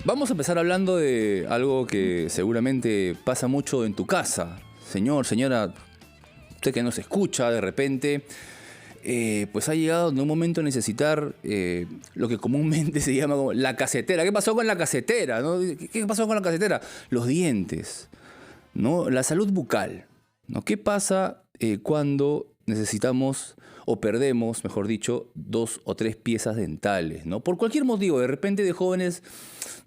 Vamos a empezar hablando de algo que seguramente pasa mucho en tu casa. Señor, señora, usted que nos escucha de repente, pues ha llegado en un momento a necesitar lo que comúnmente se llama como la casetera. ¿Qué pasó con la casetera? ¿No? ¿Qué pasó con la casetera? Los dientes, ¿no? La salud bucal, ¿no? ¿Qué pasa cuando necesitamos o perdemos, mejor dicho, 2 o 3 piezas dentales, ¿no? Por cualquier motivo, de repente de jóvenes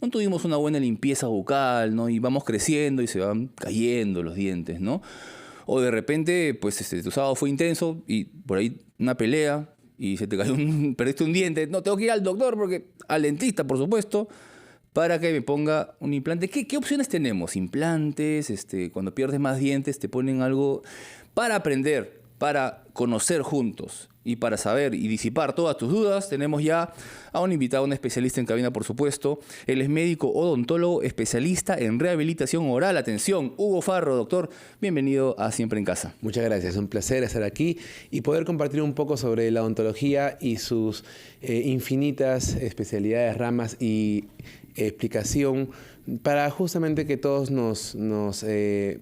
no tuvimos una buena limpieza bucal, ¿no? Y vamos creciendo y se van cayendo los dientes, ¿no? O de repente, pues tu sábado fue intenso y por ahí una pelea y se te cayó perdiste un diente. No, tengo que ir al doctor al dentista, por supuesto, para que me ponga un implante. ¿Qué opciones tenemos? Implantes, cuando pierdes más dientes te ponen algo para aprender, para conocer juntos y para saber y disipar todas tus dudas. Tenemos ya a un invitado, un especialista en cabina, por supuesto. Él es médico odontólogo, especialista en rehabilitación oral. Atención, Hugo Farro, doctor, bienvenido a Siempre en Casa. Muchas gracias, es un placer estar aquí y poder compartir un poco sobre la odontología y sus infinitas especialidades, ramas y explicación para justamente que todos nos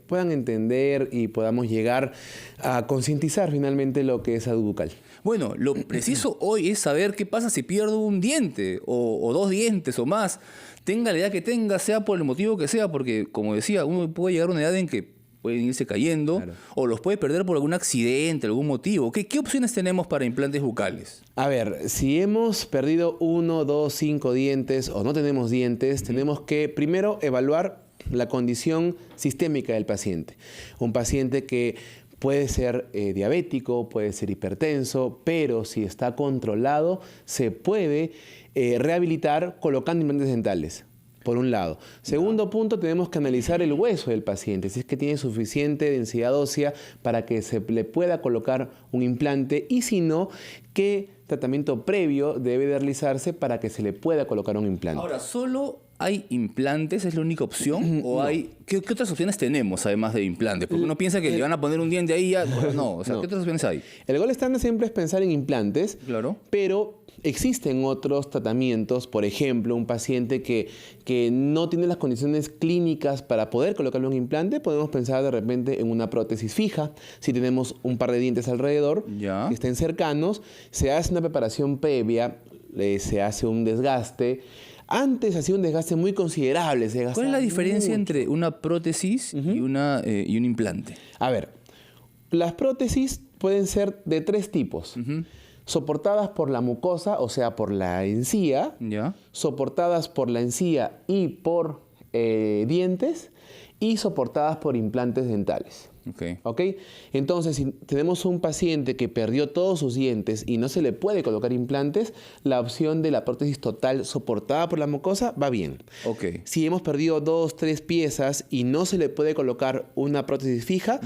puedan entender y podamos llegar a concientizar finalmente lo que es salud bucal. Bueno, lo preciso hoy es saber qué pasa si pierdo un diente o 2 dientes o más. Tenga la edad que tenga, sea por el motivo que sea, porque como decía, uno puede llegar a una edad en que pueden irse cayendo, claro, o los puede perder por algún accidente, algún motivo. ¿Qué opciones tenemos para implantes bucales? A ver, si hemos perdido 1, 2, 5 dientes o no tenemos dientes, tenemos que primero evaluar la condición sistémica del paciente. Un paciente que puede ser diabético, puede ser hipertenso, pero si está controlado, se puede rehabilitar colocando implantes dentales. Por un lado. Segundo punto, tenemos que analizar el hueso del paciente, si es que tiene suficiente densidad ósea para que se le pueda colocar un implante y si no, qué tratamiento previo debe de realizarse para que se le pueda colocar un implante. Ahora, ¿solo hay implantes? ¿Es la única opción? ¿O no. ¿Qué otras opciones tenemos además de implantes? Porque uno piensa que le van a poner un diente ahí ya. No, o sea, ¿qué otras opciones hay? El gol estándar siempre es pensar en implantes, claro, pero existen otros tratamientos, por ejemplo, un paciente que no tiene las condiciones clínicas para poder colocarle un implante, podemos pensar de repente en una prótesis fija. Si tenemos un par de dientes alrededor, ya, que estén cercanos, se hace una preparación previa, se hace un desgaste. Antes hacía un desgaste muy considerable. ¿Cuál es la diferencia entre una prótesis y un implante? A ver, las prótesis pueden ser de 3 tipos. Soportadas por la mucosa, o sea, por la encía, ya, soportadas por la encía y por dientes, y soportadas por implantes dentales. ¿Ok? Entonces, si tenemos un paciente que perdió todos sus dientes y no se le puede colocar implantes, la opción de la prótesis total soportada por la mucosa va bien. Okay. Si hemos perdido 2, 3 piezas y no se le puede colocar una prótesis fija,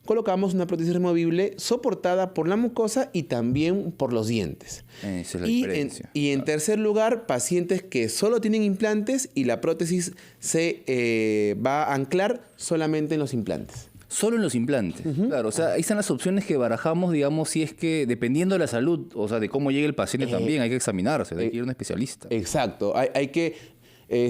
colocamos una prótesis removible soportada por la mucosa y también por los dientes. Esa es la diferencia. En tercer lugar, pacientes que solo tienen implantes y la prótesis se va a anclar solamente en los implantes. Solo en los implantes, claro. O sea, ahí están las opciones que barajamos, digamos, si es que, dependiendo de la salud, o sea, de cómo llegue el paciente también, hay que examinarse, hay que ir a un especialista. Exacto. Hay que...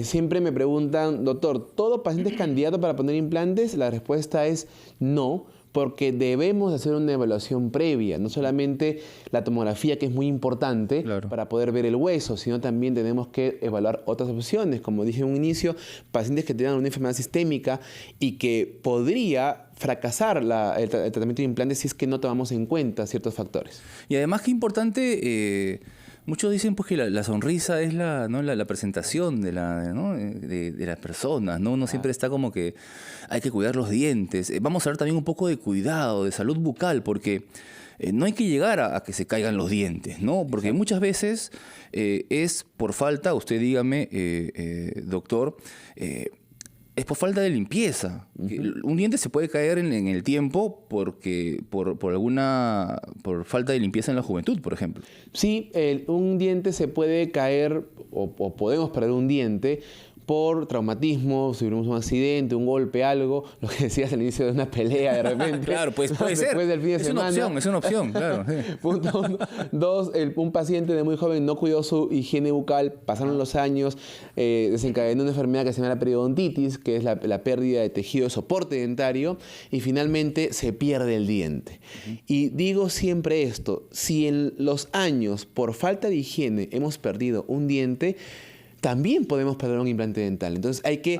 siempre me preguntan, doctor, ¿todo paciente es candidato para poner implantes? La respuesta es no, porque debemos hacer una evaluación previa, no solamente la tomografía, que es muy importante, claro, para poder ver el hueso, sino también tenemos que evaluar otras opciones, como dije en un inicio, pacientes que tengan una enfermedad sistémica y que podría fracasar el tratamiento de implantes si es que no tomamos en cuenta ciertos factores. Y además, qué importante... muchos dicen pues que la sonrisa es la presentación de las personas, ¿no? Uno siempre está como que hay que cuidar los dientes. Vamos a hablar también un poco de cuidado, de salud bucal, porque no hay que llegar a que se caigan los dientes, ¿no? Porque exacto, muchas veces es por falta, usted dígame, doctor, es por falta de limpieza. Un diente se puede caer en el tiempo por falta de limpieza en la juventud, por ejemplo. Sí, un diente se puede caer o podemos perder un diente por traumatismo, si tuvimos un accidente, un golpe, algo, lo que decías al inicio de una pelea de repente. Claro, pues puede ser. Después del fin de es semana. Es una opción, claro. Sí. Punto uno. Dos, un paciente de muy joven no cuidó su higiene bucal, pasaron los años, desencadenó una enfermedad que se llama la periodontitis, que es la pérdida de tejido de soporte dentario, y finalmente se pierde el diente. Y digo siempre esto, si en los años, por falta de higiene, hemos perdido un diente, también podemos perder un implante dental. Entonces hay que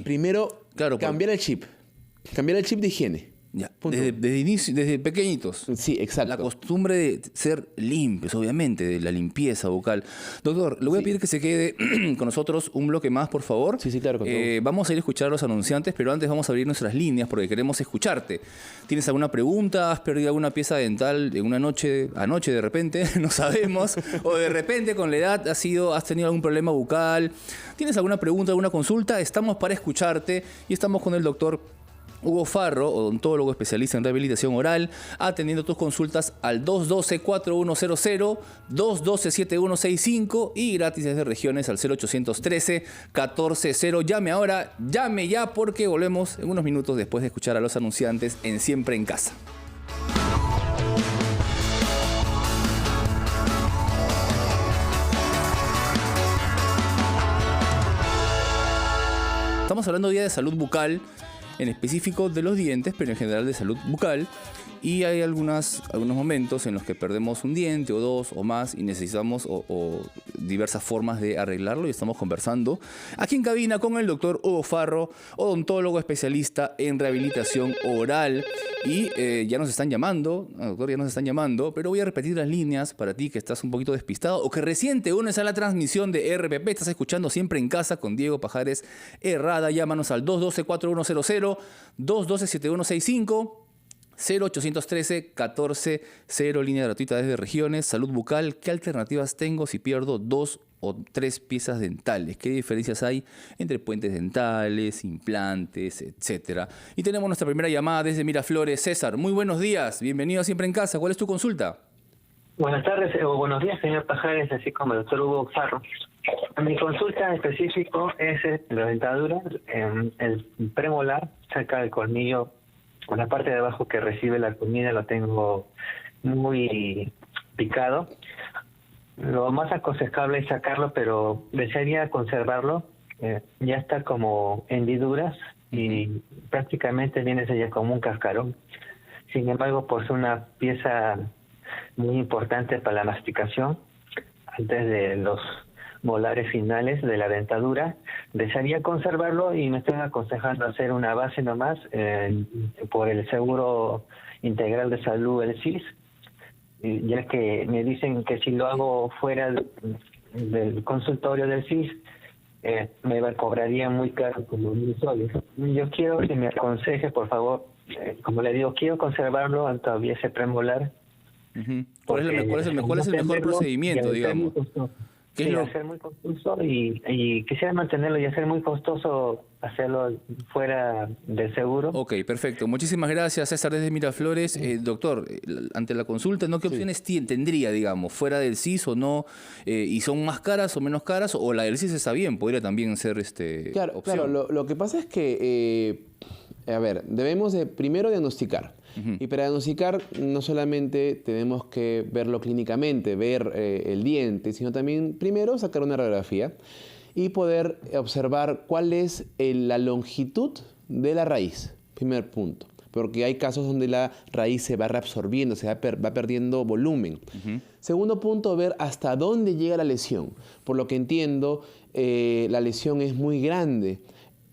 primero cambiar el chip de higiene. Ya, desde pequeñitos. Sí, exacto. La costumbre de ser limpios, obviamente, de la limpieza bucal. Doctor, le voy a pedir que se quede con nosotros un bloque más, por favor. Sí, claro. Vamos a ir a escuchar a los anunciantes, pero antes vamos a abrir nuestras líneas porque queremos escucharte. ¿Tienes alguna pregunta? ¿Has perdido alguna pieza dental en una noche, anoche de repente? No sabemos. O de repente con la edad has tenido algún problema bucal. ¿Tienes alguna pregunta, alguna consulta? Estamos para escucharte y estamos con el doctor Hugo Farro, odontólogo especialista en rehabilitación oral, atendiendo tus consultas al 212-4100, 212-7165 y gratis desde regiones al 0813-140. Llame ahora, llame ya, porque volvemos en unos minutos después de escuchar a los anunciantes en Siempre en Casa. Estamos hablando hoy día de salud bucal, en específico de los dientes, pero en general de salud bucal. Y hay algunos momentos en los que perdemos un diente o dos o más y necesitamos o diversas formas de arreglarlo, y estamos conversando aquí en cabina con el doctor Hugo Farro, odontólogo especialista en rehabilitación oral. Y ya nos están llamando, doctor, pero voy a repetir las líneas para ti que estás un poquito despistado o que recién te unes a la transmisión de RPP. Estás escuchando Siempre en Casa con Diego Pajares Herrada. Llámanos al 212-4100, 212-7165, 0813-140, línea gratuita desde regiones. Salud bucal, ¿qué alternativas tengo si pierdo 2 o 3 piezas dentales? ¿Qué diferencias hay entre puentes dentales, implantes, etcétera? Y tenemos nuestra primera llamada desde Miraflores. César, muy buenos días, bienvenido a Siempre en Casa. ¿Cuál es tu consulta? Buenas tardes o buenos días, señor Pajares, así como el doctor Hugo Farro. Mi consulta en específico es la dentadura, el premolar, cerca del colmillo. Con la parte de abajo que recibe la comida lo tengo muy picado. Lo más aconsejable es sacarlo, pero desearía conservarlo. Ya está como hendiduras y prácticamente viene ya como un cascarón. Sin embargo, por ser una pieza muy importante para la masticación, antes de los molares finales de la dentadura, desearía conservarlo y me están aconsejando hacer una base nomás por el Seguro Integral de Salud, el SIS, ya que me dicen que si lo hago fuera del consultorio del SIS, me cobraría muy caro, como 1,000 soles. Yo quiero que me aconseje, por favor, como le digo, quiero conservarlo todavía ese premolar. ¿Cuál es el mejor procedimiento, digamos? Sí, hacer muy costoso y quisiera mantenerlo y hacer muy costoso hacerlo fuera del seguro. Ok, perfecto. Muchísimas gracias, César, desde Miraflores. Doctor, ante la consulta, ¿no? ¿Qué opciones tendría, digamos, fuera del CIS o no? ¿Y son más caras o menos caras? ¿O la del CIS está bien? Podría también ser opción. Claro, lo que pasa es que, debemos de primero diagnosticar. Y para diagnosticar no solamente tenemos que verlo clínicamente, ver el diente, sino también primero sacar una radiografía y poder observar cuál es la longitud de la raíz, primer punto. Porque hay casos donde la raíz se va reabsorbiendo, va perdiendo volumen. Segundo punto, ver hasta dónde llega la lesión. Por lo que entiendo, la lesión es muy grande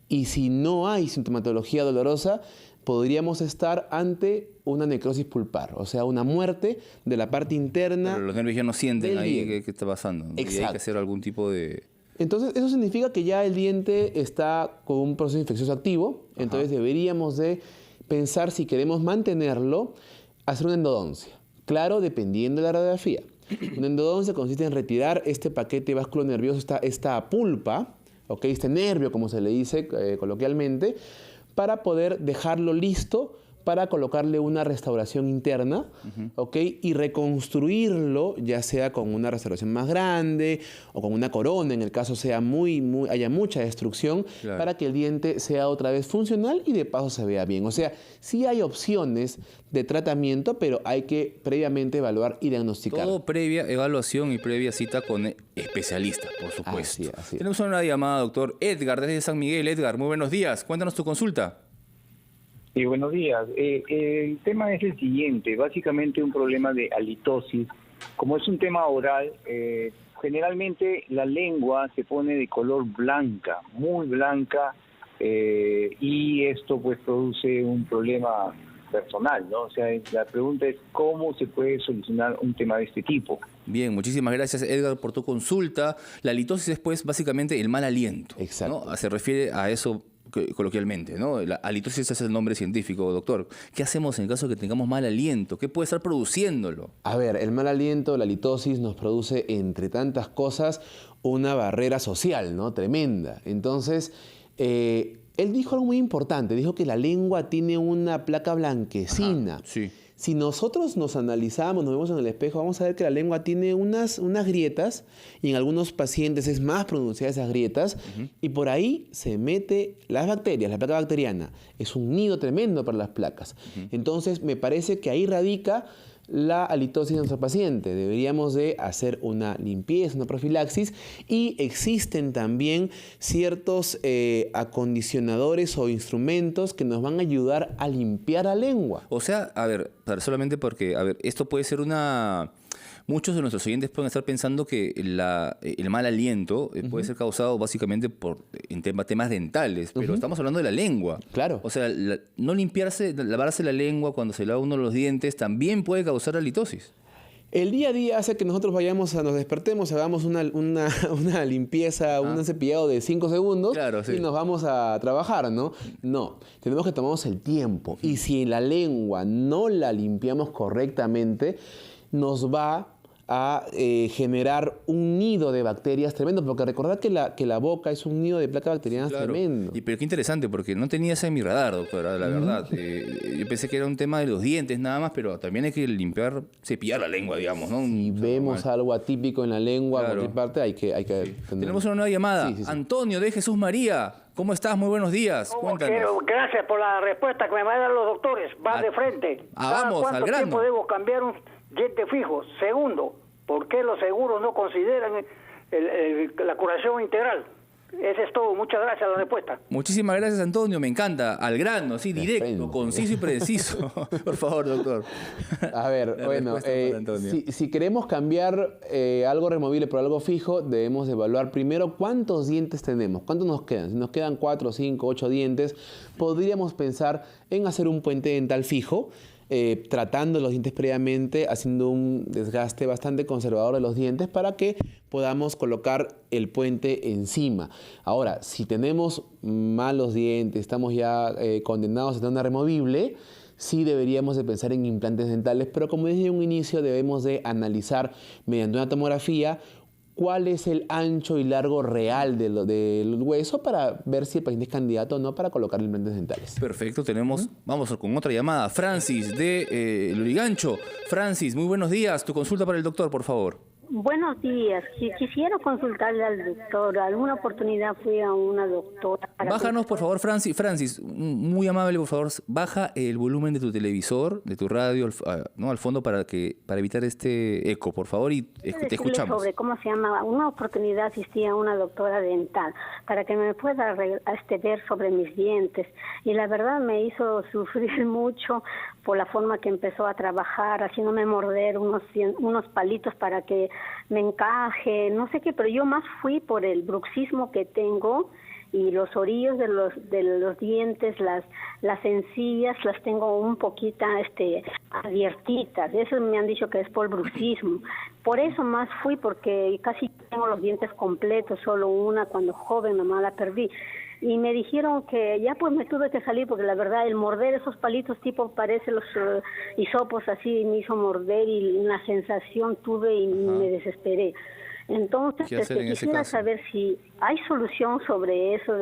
y si no hay sintomatología dolorosa, podríamos estar ante una necrosis pulpar, o sea, una muerte de la parte interna. Pero los nervios ya no sienten ahí qué está pasando. Exacto. Y hay que hacer algún tipo de... Entonces, eso significa que ya el diente está con un proceso infeccioso activo. Entonces, deberíamos de pensar si queremos mantenerlo, hacer una endodoncia. Claro, dependiendo de la radiografía. Una endodoncia consiste en retirar este paquete vasculonervioso, esta pulpa, este nervio, como se le dice coloquialmente, para poder dejarlo listo para colocarle una restauración interna, ¿ok? Y reconstruirlo, ya sea con una restauración más grande o con una corona, en el caso sea haya mucha destrucción, Claro. para que el diente sea otra vez funcional y de paso se vea bien. O sea, sí hay opciones de tratamiento, pero hay que previamente evaluar y diagnosticar. Todo previa evaluación y previa cita con especialistas, por supuesto. Así es. Tenemos una llamada, doctor Edgar, desde San Miguel. Edgar, muy buenos días. Cuéntanos tu consulta. Sí, buenos días. El tema es el siguiente, básicamente un problema de halitosis. Como es un tema oral, generalmente la lengua se pone de color blanca, muy blanca, y esto pues produce un problema personal, ¿no? O sea, la pregunta es cómo se puede solucionar un tema de este tipo. Bien, muchísimas gracias, Edgar, por tu consulta. La halitosis es, pues, básicamente el mal aliento. Exacto. ¿No? Se refiere a eso coloquialmente, ¿no? La halitosis es el nombre científico, doctor. ¿Qué hacemos en caso de que tengamos mal aliento? ¿Qué puede estar produciéndolo? A ver, el mal aliento, la halitosis nos produce, entre tantas cosas, una barrera social, ¿no? Tremenda. Entonces, él dijo algo muy importante. Dijo que la lengua tiene una placa blanquecina. Ajá, sí. Si nosotros nos analizamos, nos vemos en el espejo, vamos a ver que la lengua tiene unas grietas, y en algunos pacientes es más pronunciada esas grietas, y por ahí se mete las bacterias, la placa bacteriana. Es un nido tremendo para las placas. Entonces, me parece que ahí radica la halitosis de nuestro paciente. Deberíamos de hacer una limpieza, una profilaxis, y existen también ciertos acondicionadores o instrumentos que nos van a ayudar a limpiar la lengua. O sea, a ver, solamente porque, a ver, esto puede ser una... Muchos de nuestros oyentes pueden estar pensando que el mal aliento puede ser causado básicamente por temas dentales, pero estamos hablando de la lengua. Claro. O sea, no lavarse la lengua cuando se lava uno los dientes también puede causar halitosis. El día a día hace que nosotros nos despertemos, hagamos una limpieza, un cepillado de 5 segundos, Claro, sí. y nos vamos a trabajar, ¿no? No, tenemos que tomarnos el tiempo. Y si la lengua no la limpiamos correctamente, nos va a generar un nido de bacterias tremendo, porque recordad que la boca es un nido de placa bacteriana tremendo. Pero qué interesante, porque no tenía eso en mi radar, doctora, la verdad. Yo pensé que era un tema de los dientes nada más, pero también hay que cepillar la lengua, digamos, ¿no? Si vemos algo atípico en la lengua, Claro. por cualquier parte, hay que tener... Tenemos una nueva llamada. Sí. Antonio de Jesús María. ¿Cómo estás? Muy buenos días. Cuéntanos. Gracias por la respuesta que me van a dar los doctores. Va de frente. Vamos, ¿Cada al cuánto grano. tiempo debo cambiar un diente fijo? Segundo, ¿por qué los seguros no consideran la curación integral? Ese es todo. Muchas gracias la respuesta. Muchísimas gracias, Antonio. Me encanta. Al grano, sí, directo, frente. conciso y preciso. Por favor, doctor. A ver, La bueno, respuesta para Antonio. si queremos cambiar algo removible por algo fijo, debemos evaluar primero cuántos dientes tenemos, cuántos nos quedan. Si nos quedan 4, 5, 8 dientes, podríamos pensar en hacer un puente dental fijo, tratando los dientes previamente, haciendo un desgaste bastante conservador de los dientes para que podamos colocar el puente encima. Ahora, si tenemos malos dientes, estamos ya condenados a tener una removible, sí deberíamos de pensar en implantes dentales, pero como desde un inicio debemos de analizar mediante una tomografía cuál es el ancho y largo real del hueso para ver si el paciente es candidato o no para colocar implantes dentales. Perfecto, vamos con otra llamada. Francis de Lurigancho. Francis, muy buenos días. Tu consulta para el doctor, por favor. Buenos días. Si quisiera consultarle al doctor, alguna oportunidad fui a una doctora. Bájanos, por favor, Francis. Francis, muy amable, por favor, baja el volumen de tu televisor, de tu radio, al fondo para evitar este eco, por favor, y te escuchamos. Sobre cómo se llama, una oportunidad asistí a una doctora dental para que me pueda ver sobre mis dientes, y la verdad me hizo sufrir mucho por la forma que empezó a trabajar, haciéndome morder unos palitos para que me encaje, no sé qué, pero yo más fui por el bruxismo que tengo, y los orillos de los dientes, las encías las tengo un poquito abiertitas. Eso me han dicho que es por bruxismo. Por eso más fui, porque casi tengo los dientes completos, solo una cuando joven nomás la perdí. Y me dijeron que ya pues me tuve que salir, porque la verdad el morder esos palitos tipo parece los hisopos así, me hizo morder y una sensación tuve y me desesperé. Entonces ¿Qué hacer en ese quisiera caso? saber si hay solución sobre eso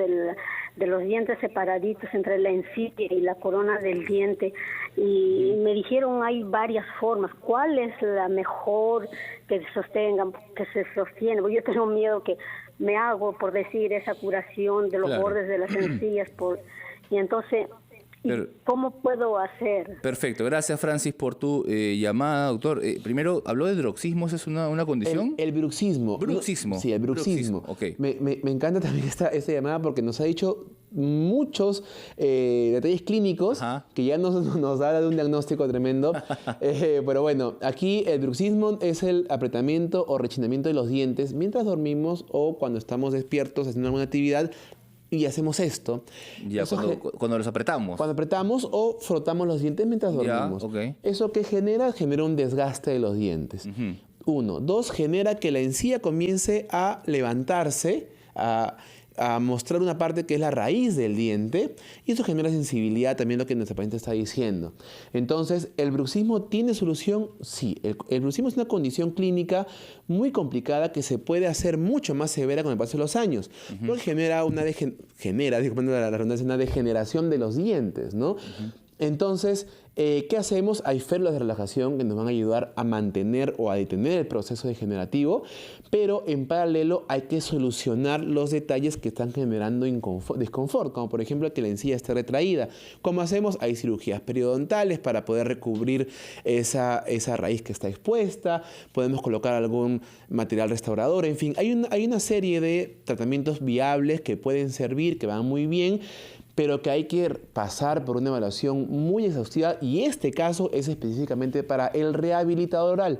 de los dientes separaditos entre la encía y la corona del diente. Y me dijeron hay varias formas. ¿Cuál es la mejor que se sostiene? Porque yo tengo miedo que me hago, por decir, esa curación de los bordes de las encías. Y entonces, ¿cómo puedo hacer? Perfecto. Gracias, Francis, por tu llamada, doctor. Primero, ¿habló de bruxismo? ¿Esa es una condición? El bruxismo. Bruxismo. Sí, el bruxismo. Okay. Me encanta también esta llamada porque nos ha dicho muchos detalles clínicos que ya nos habla de un diagnóstico tremendo. Pero bueno, aquí el bruxismo es el apretamiento o rechinamiento de los dientes mientras dormimos o cuando estamos despiertos haciendo alguna actividad. Y hacemos esto. Ya, cuando los apretamos. Cuando apretamos o frotamos los dientes mientras dormimos. ¿Eso qué genera? Genera un desgaste de los dientes. 1. 2, genera que la encía comience a levantarse, a mostrar una parte que es la raíz del diente, y eso genera sensibilidad, también lo que nuestra paciente está diciendo. Entonces, ¿el bruxismo tiene solución? Sí. El bruxismo es una condición clínica muy complicada que se puede hacer mucho más severa con el paso de los años, porque genera una degeneración de los dientes, ¿no? Entonces, ¿qué hacemos? Hay férulas de relajación que nos van a ayudar a mantener o a detener el proceso degenerativo, pero en paralelo hay que solucionar los detalles que están generando desconfort, como por ejemplo que la encía esté retraída. ¿Cómo hacemos? Hay cirugías periodontales para poder recubrir esa raíz que está expuesta, podemos colocar algún material restaurador, en fin, hay una serie de tratamientos viables que pueden servir, que van muy bien, pero que hay que pasar por una evaluación muy exhaustiva, y este caso es específicamente para el rehabilitador oral,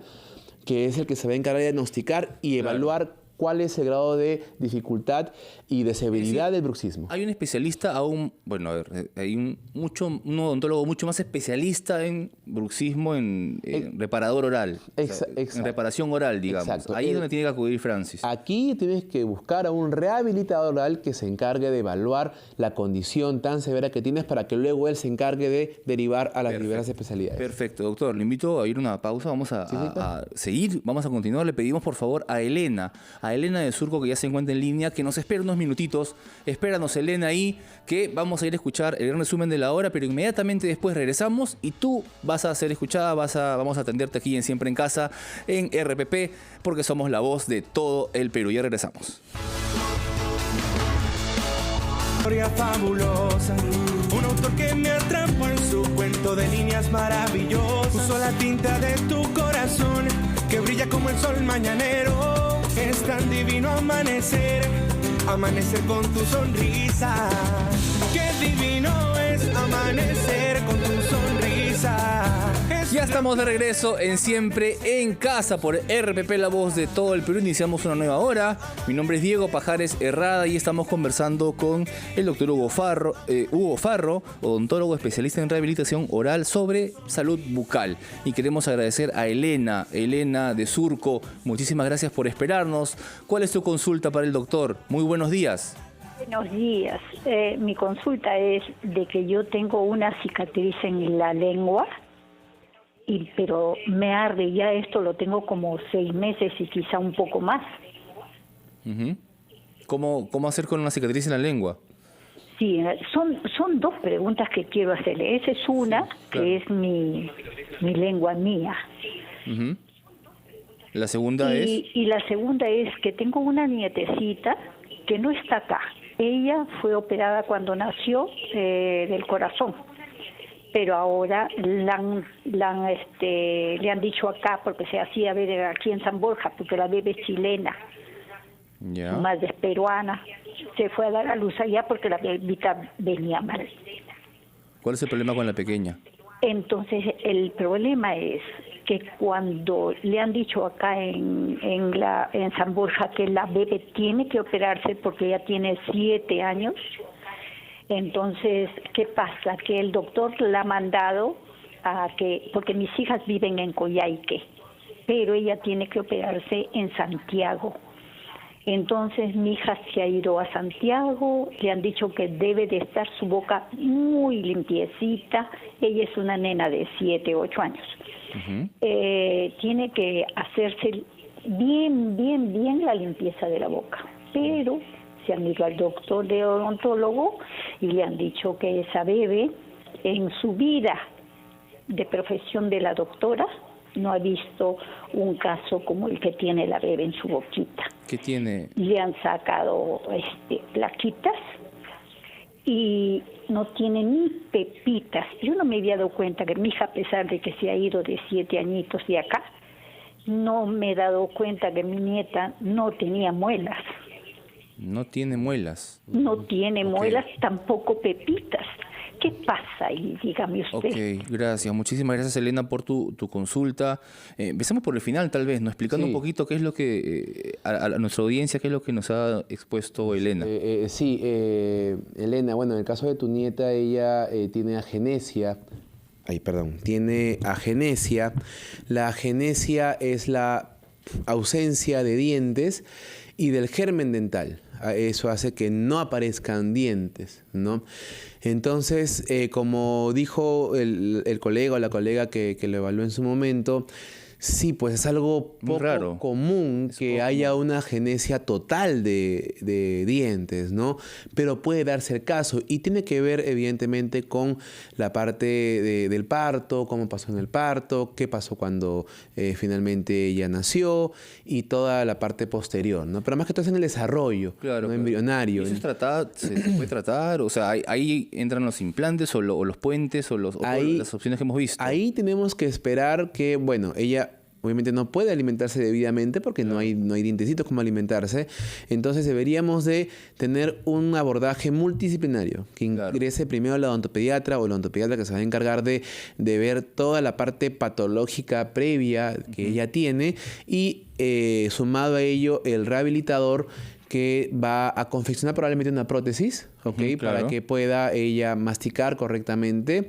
que es el que se va a encargar de diagnosticar y evaluar cuál es el grado de dificultad y de severidad del bruxismo. Hay un especialista hay un odontólogo mucho más especialista en bruxismo, en reparador oral. En reparación oral, digamos. Exacto. Ahí es donde tiene que acudir Francis. Aquí tienes que buscar a un rehabilitador oral que se encargue de evaluar la condición tan severa que tienes para que luego él se encargue de derivar a las diversas especialidades. Perfecto, doctor. Le invito a ir a una pausa. Vamos a seguir, vamos a continuar. Le pedimos, por favor, a Elena de Surco, que ya se encuentra en línea, que nos espere unos minutitos. Espéranos, Elena, ahí, que vamos a ir a escuchar el gran resumen de la hora, pero inmediatamente después regresamos y tú vas a ser escuchada, vamos a atenderte aquí en Siempre en Casa, en RPP, porque somos la voz de todo el Perú. Ya regresamos. Historia fabulosa, un autor que me atrapó en su cuento de líneas maravillosas. Puso la tinta de tu corazón, que brilla como el sol mañanero. Es tan divino amanecer con tu sonrisa. Qué divino es amanecer con tu sonrisa. Ya estamos de regreso en Siempre en Casa por RPP, la voz de todo el Perú. Iniciamos una nueva hora. Mi nombre es Diego Pajares Herrada y estamos conversando con el doctor Hugo Farro, odontólogo especialista en rehabilitación oral, sobre salud bucal. Y queremos agradecer a Elena de Surco. Muchísimas gracias por esperarnos. ¿Cuál es tu consulta para el doctor? Muy buenos días. Buenos días. Mi consulta es de que yo tengo una cicatriz en la lengua, pero me arde, ya esto lo tengo como 6 meses y quizá un poco más. ¿Cómo hacer con una cicatriz en la lengua? Sí, son 2 preguntas que quiero hacerle. Esa es una, que es mi lengua mía. La segunda es... Y la segunda es que tengo una nietecita que no está acá. Ella fue operada cuando nació del corazón, pero ahora le han dicho acá, porque se hacía ver aquí en San Borja, porque la bebé es chilena, más es peruana, se fue a dar a luz allá porque la bebita venía mal. ¿Cuál es el problema con la pequeña? Entonces, el problema es que cuando le han dicho acá en San Borja que la bebé tiene que operarse porque ella tiene 7 años, entonces, ¿qué pasa? Que el doctor la ha mandado porque mis hijas viven en Coyhaique, pero ella tiene que operarse en Santiago. Entonces mi hija se ha ido a Santiago, le han dicho que debe de estar su boca muy limpiecita. Ella es una nena de 7, 8 años. Tiene que hacerse bien la limpieza de la boca, pero se han ido al doctor de odontólogo y le han dicho que esa bebé en su vida de profesión de la doctora no ha visto un caso como el que tiene la bebé en su boquita. ¿Qué tiene? Le han sacado plaquitas y no tiene ni pepitas. Yo no me había dado cuenta que mi hija, a pesar de que se ha ido de 7 añitos de acá, no me he dado cuenta que mi nieta no tenía muelas. No tiene muelas. No tiene muelas, tampoco pepitas. ¿Qué pasa ahí? Dígame usted. Ok, gracias. Muchísimas gracias, Elena, por tu consulta. Empecemos por el final, tal vez, ¿no? Explicando un poquito qué es lo que, a nuestra audiencia, qué es lo que nos ha expuesto Elena. Elena, bueno, en el caso de tu nieta, ella tiene agenesia. Tiene agenesia. La agenesia es la ausencia de dientes y del germen dental. Eso hace que no aparezcan dientes, ¿no? Entonces, como dijo el colega o la colega que lo evaluó en su momento, sí, pues es algo poco común que haya una agenesia total de dientes, ¿no? Pero puede darse el caso y tiene que ver evidentemente con la parte del parto, cómo pasó en el parto, qué pasó cuando finalmente ella nació y toda la parte posterior, ¿no? Pero más que todo es en el desarrollo, ¿no? Embrionario. ¿Eso se puede tratar? O sea, ahí entran los implantes o los puentes o las opciones que hemos visto. Ahí tenemos que esperar que, bueno, ella obviamente no puede alimentarse debidamente porque no hay dientecitos como alimentarse. Entonces deberíamos de tener un abordaje multidisciplinario que ingrese primero la odontopediatra o la odontopediatra que se va a encargar de ver toda la parte patológica previa que ella tiene y sumado a ello el rehabilitador que va a confeccionar probablemente una prótesis, para que pueda ella masticar correctamente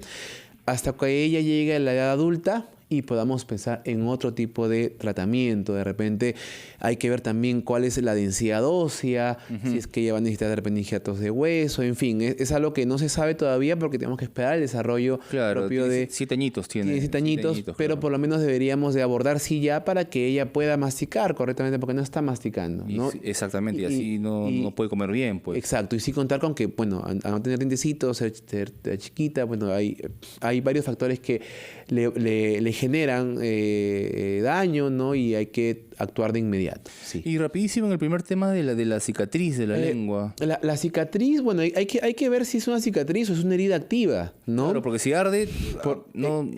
hasta que ella llegue a la edad adulta y podamos pensar en otro tipo de tratamiento. De repente hay que ver también cuál es la densidad ósea, si es que ella va a necesitar de repente injertos de hueso, en fin, es algo que no se sabe todavía porque tenemos que esperar el desarrollo propio de... 7 añitos tiene. Tiene 7 añitos, pero por lo menos deberíamos de abordar ya para que ella pueda masticar correctamente porque no está masticando, ¿no? Exactamente, y así no puede comer bien, pues. Exacto, y sí contar con que, bueno, a no tener dientecitos, ser chiquita, bueno, hay varios factores que le generan daño, ¿no? Y hay que actuar de inmediato. Sí. Y rapidísimo en el primer tema de la cicatriz de la lengua. La cicatriz, bueno, hay que ver si es una cicatriz o es una herida activa, ¿no? Claro, porque si arde, no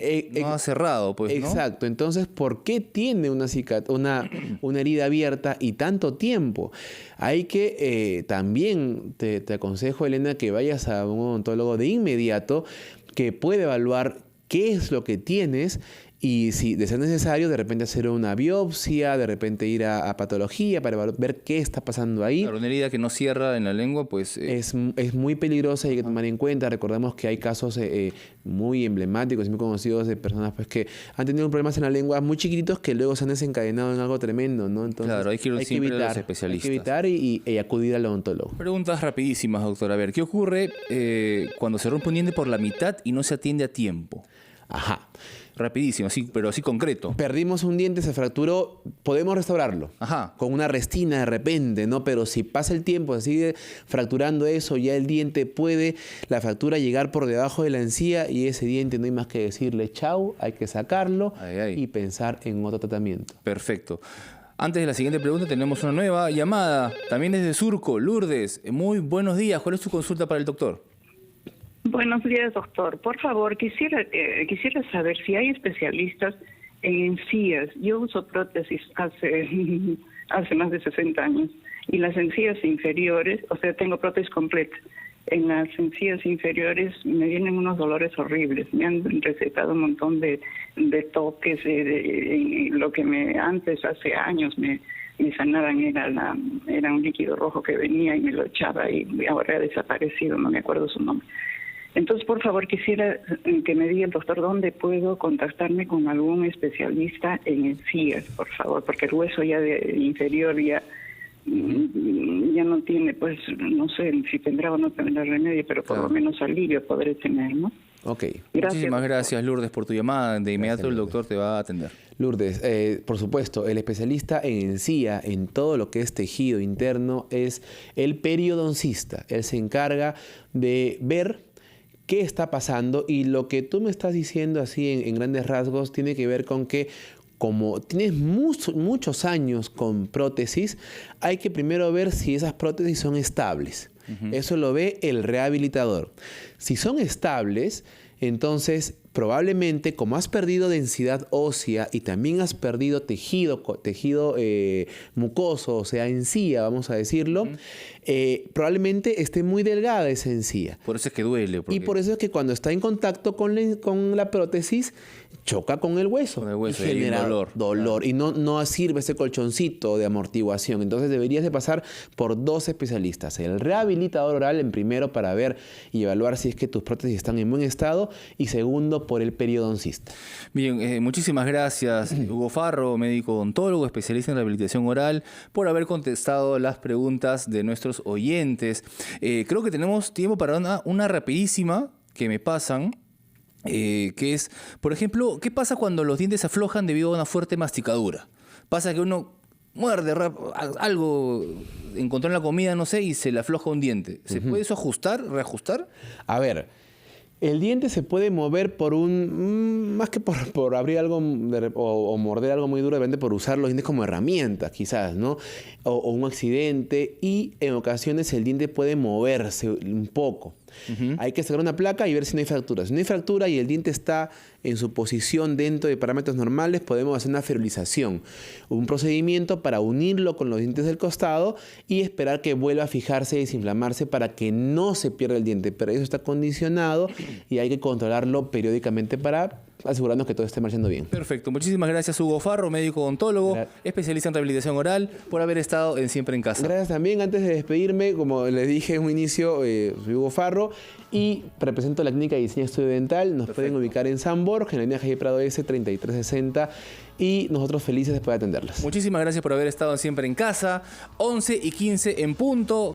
ha cerrado, pues, ¿no? Exacto. Entonces, ¿por qué tiene una herida abierta y tanto tiempo? Hay que también te aconsejo, Elena, que vayas a un odontólogo de inmediato que puede evaluar qué es lo que tienes y si de ser necesario, de repente hacer una biopsia, de repente ir a patología para ver qué está pasando ahí. Claro, una herida que no cierra en la lengua, pues... Es muy peligrosa y hay que tomar en cuenta. Recordemos que hay casos muy emblemáticos y muy conocidos de personas pues, que han tenido problemas en la lengua muy chiquititos que luego se han desencadenado en algo tremendo, ¿no? Entonces, claro, hay que ir siempre a los especialistas. Hay que evitar y acudir al odontólogo. Preguntas rapidísimas, doctor. A ver, ¿qué ocurre cuando se rompe un diente por la mitad y no se atiende a tiempo? Ajá. Rapidísimo, sí, pero así concreto. Perdimos un diente, se fracturó, podemos restaurarlo. Ajá. Con una restina de repente, ¿no? Pero si pasa el tiempo, se sigue fracturando eso, ya el diente puede, la fractura llegar por debajo de la encía y ese diente no hay más que decirle chau, hay que sacarlo y pensar en otro tratamiento. Perfecto. Antes de la siguiente pregunta tenemos una nueva llamada, también desde Surco, Lourdes. Muy buenos días, ¿cuál es tu consulta para el doctor? Buenos días, doctor. Por favor, quisiera saber si hay especialistas en encías. Yo uso prótesis hace más de 60 años y las encías inferiores, o sea, tengo prótesis completa. En las encías inferiores me vienen unos dolores horribles. Me han recetado un montón de toques, lo que antes, hace años, me sanaban era un líquido rojo que venía y me lo echaba y ahora ha desaparecido, no me acuerdo su nombre. Entonces, por favor, quisiera que me diga el doctor dónde puedo contactarme con algún especialista en encías, por favor, porque el hueso ya inferior ya no tiene, pues, no sé si tendrá o no tendrá remedio, pero por lo menos alivio podré tener, ¿no? Ok. Gracias. Muchísimas gracias, Lourdes, por tu llamada. De inmediato Gracias, el Lourdes. doctor te va a atender. Lourdes, por supuesto, el especialista en encía, en todo lo que es tejido interno, es el periodoncista. Él se encarga de ver qué está pasando, y lo que tú me estás diciendo así en grandes rasgos tiene que ver con que como tienes muchos años con prótesis, hay que primero ver si esas prótesis son estables. Eso lo ve el rehabilitador. Si son estables, entonces probablemente, como has perdido densidad ósea y también has perdido tejido mucoso, o sea, encía, vamos a decirlo, probablemente esté muy delgada esa encía. Por eso es que duele. Y por eso es que cuando está en contacto con la prótesis, choca con el hueso. Con el hueso, y y hay un genera dolor. Y no sirve ese colchoncito de amortiguación. Entonces deberías de pasar por 2 especialistas. El rehabilitador oral en primero, para ver y evaluar si es que tus prótesis están en buen estado, y segundo por el periodoncista. Bien, muchísimas gracias, Hugo Farro, médico odontólogo, especialista en rehabilitación oral, por haber contestado las preguntas de nuestros oyentes. Creo que tenemos tiempo para una rapidísima que me pasan, que es, por ejemplo, ¿qué pasa cuando los dientes se aflojan debido a una fuerte masticadura? Pasa que uno muerde algo, encontró en la comida, no sé, y se le afloja un diente. ¿Se puede eso reajustar? A ver, el diente se puede mover más que por abrir algo o morder algo muy duro, depende, por usar los dientes como herramientas, quizás, ¿no? O un accidente, y en ocasiones el diente puede moverse un poco. Hay que sacar una placa y ver si no hay fractura. Si no hay fractura y el diente está en su posición dentro de parámetros normales, podemos hacer una ferilización, un procedimiento para unirlo con los dientes del costado y esperar que vuelva a fijarse y desinflamarse para que no se pierda el diente. Pero eso está condicionado y hay que controlarlo periódicamente para asegurarnos que todo esté marchando bien. Perfecto. Muchísimas gracias, Hugo Farro, médico odontólogo, especialista en rehabilitación oral, por haber estado en Siempre en Casa. Gracias también. Antes de despedirme, como les dije en un inicio, soy Hugo Farro y represento la clínica de diseño estudio dental. Nos pueden ubicar en San Borja, en la avenida Jaime Prado S 3360, y nosotros felices de poder atenderlas. Muchísimas gracias por haber estado en Siempre en Casa. 11:15 en punto.